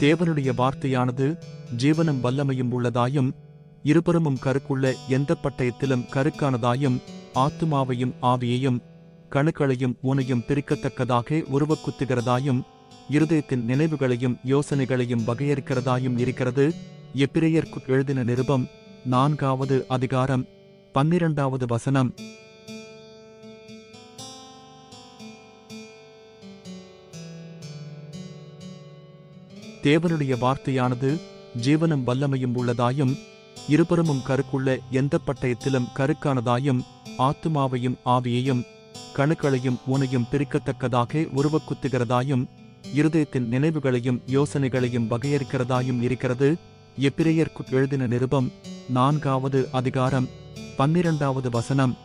தேவனுடைய வார்த்தையானது ஜீவனும் வல்லமையும் உள்ளதாயும் இருபுறமும் கருக்குள்ள எந்த பட்டயத்திலும் கருக்கானதாயும் ஆத்துமாவையும் ஆவியையும் கணுக்களையும் ஊனையும் பிரிக்கத்தக்கதாக உருவக்குத்துகிறதாயும் இருதயத்தின் நினைவுகளையும் யோசனைகளையும் வகையறுக்கிறதாயும் இருக்கிறது. எபிரேயர்க்கு எழுதின நிருபம் 4வது அதிகாரம் 12வது வசனம். தேவனுடைய வார்த்தையானது ஜீவனும் வல்லமையும் உள்ளதாயும் இருபுறமும் கருக்குள்ள எந்த பட்டயத்திலும் கருக்கானதாயும் ஆத்துமாவையும் ஆவியையும் கணுக்களையும் ஊனையும் பிரிக்கத்தக்கதாக உருவக்குத்துகிறதாயும் இருதயத்தின் நினைவுகளையும் யோசனைகளையும் வகையறுக்கிறதாயும் இருக்கிறது. எபிரேயர்க்கு எழுதின நிருபம் 4வது அதிகாரம் 12வது வசனம்.